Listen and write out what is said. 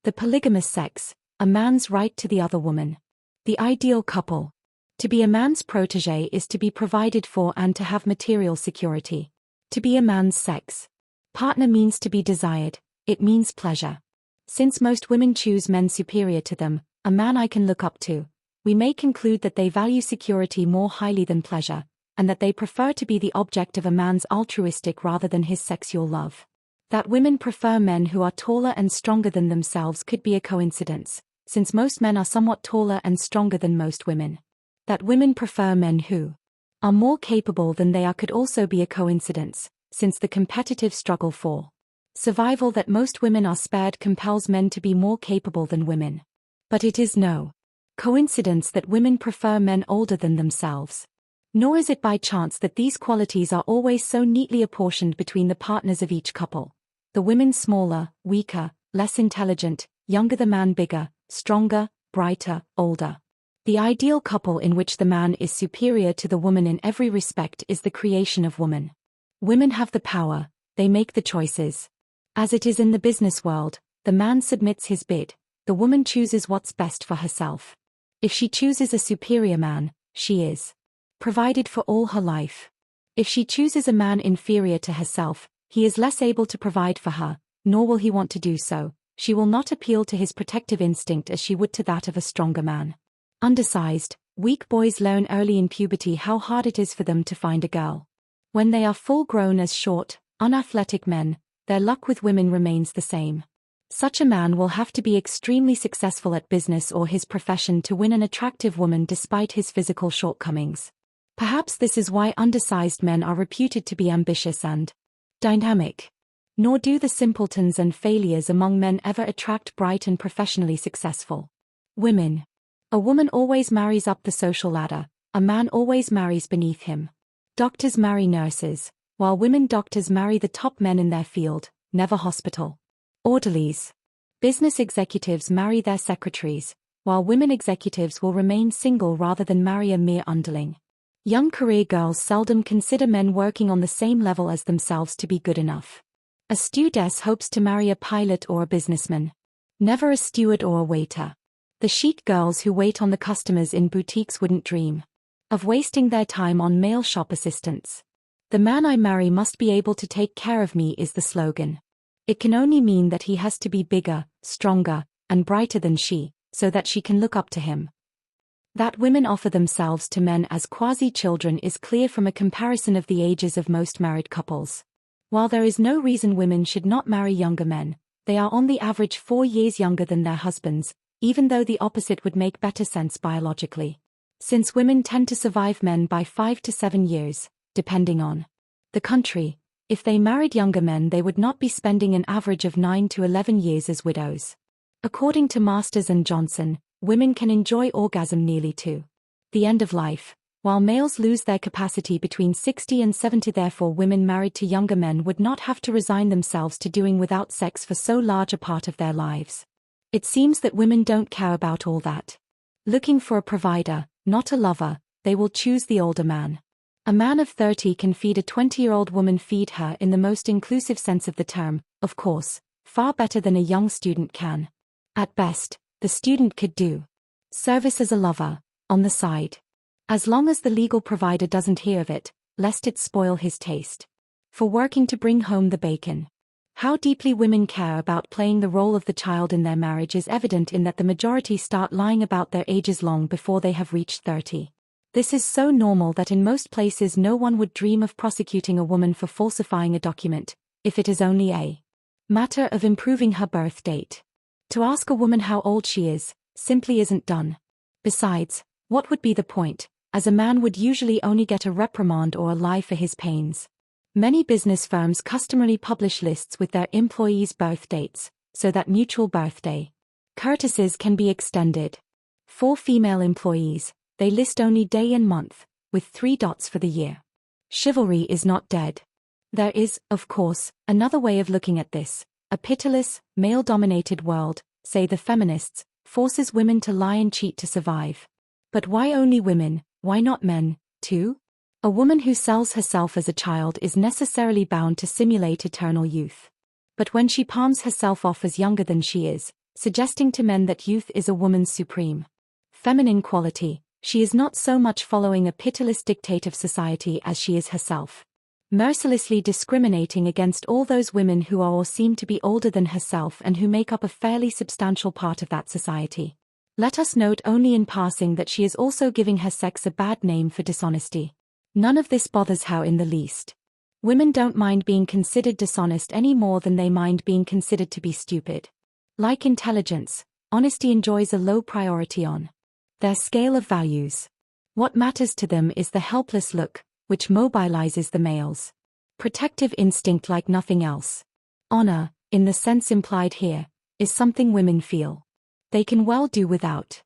The polygamous sex, a man's right to the other woman. The ideal couple. To be a man's protégé is to be provided for and to have material security. To be a man's sex partner means to be desired, it means pleasure. Since most women choose men superior to them, a man I can look up to, we may conclude that they value security more highly than pleasure, and that they prefer to be the object of a man's altruistic rather than his sexual love. That women prefer men who are taller and stronger than themselves could be a coincidence, since most men are somewhat taller and stronger than most women. That women prefer men who are more capable than they are could also be a coincidence, since the competitive struggle for survival that most women are spared compels men to be more capable than women. But it is no coincidence that women prefer men older than themselves. Nor is it by chance that these qualities are always so neatly apportioned between the partners of each couple. The women smaller, weaker, less intelligent, younger, the man bigger, stronger, brighter, older. The ideal couple in which the man is superior to the woman in every respect is the creation of woman. Women have the power, they make the choices. As it is in the business world, the man submits his bid, the woman chooses what's best for herself. If she chooses a superior man, she is provided for all her life. If she chooses a man inferior to herself, he is less able to provide for her, nor will he want to do so. She will not appeal to his protective instinct as she would to that of a stronger man. Undersized, weak boys learn early in puberty how hard it is for them to find a girl. When they are full grown as short, unathletic men, their luck with women remains the same. Such a man will have to be extremely successful at business or his profession to win an attractive woman despite his physical shortcomings. Perhaps this is why undersized men are reputed to be ambitious and dynamic. Nor do the simpletons and failures among men ever attract bright and professionally successful women. A woman always marries up the social ladder, a man always marries beneath him. Doctors marry nurses, while women doctors marry the top men in their field, never hospital orderlies. Business executives marry their secretaries, while women executives will remain single rather than marry a mere underling. Young career girls seldom consider men working on the same level as themselves to be good enough. A stewardess hopes to marry a pilot or a businessman, never a steward or a waiter. The chic girls who wait on the customers in boutiques wouldn't dream of wasting their time on male shop assistants. The man I marry must be able to take care of me is the slogan. It can only mean that he has to be bigger, stronger, and brighter than she, so that she can look up to him. That women offer themselves to men as quasi-children is clear from a comparison of the ages of most married couples. While there is no reason women should not marry younger men, they are on the average 4 years younger than their husbands, even though the opposite would make better sense biologically. Since women tend to survive men by 5 to 7 years, depending on the country, if they married younger men they would not be spending an average of 9 to 11 years as widows. According to Masters and Johnson, women can enjoy orgasm nearly to the end of life, while males lose their capacity between 60 and 70. Therefore, women married to younger men would not have to resign themselves to doing without sex for so large a part of their lives. It seems that women don't care about all that. Looking for a provider, not a lover, they will choose the older man. A man of 30 can feed a 20-year-old woman, feed her in the most inclusive sense of the term, of course, far better than a young student can. At best, the student could do service as a lover, on the side. As long as the legal provider doesn't hear of it, lest it spoil his taste for working to bring home the bacon. How deeply women care about playing the role of the child in their marriage is evident in that the majority start lying about their ages long before they have reached 30. This is so normal that in most places no one would dream of prosecuting a woman for falsifying a document, if it is only a matter of improving her birth date. To ask a woman how old she is, simply isn't done. Besides, what would be the point, as a man would usually only get a reprimand or a lie for his pains. Many business firms customarily publish lists with their employees' birth dates, so that mutual birthday courtesies can be extended. For female employees, they list only day and month, with 3 dots for the year. Chivalry is not dead. There is, of course, another way of looking at this. A pitiless, male-dominated world, say the feminists, forces women to lie and cheat to survive. But why only women, why not men, too? A woman who sells herself as a child is necessarily bound to simulate eternal youth. But when she palms herself off as younger than she is, suggesting to men that youth is a woman's supreme feminine quality. She is not so much following a pitiless dictate of society as she is herself, mercilessly discriminating against all those women who are or seem to be older than herself and who make up a fairly substantial part of that society. Let us note only in passing that she is also giving her sex a bad name for dishonesty. None of this bothers her in the least. Women don't mind being considered dishonest any more than they mind being considered to be stupid. Like intelligence, honesty enjoys a low priority on their scale of values. What matters to them is the helpless look, which mobilizes the males' protective instinct like nothing else. Honor, in the sense implied here, is something women feel they can well do without.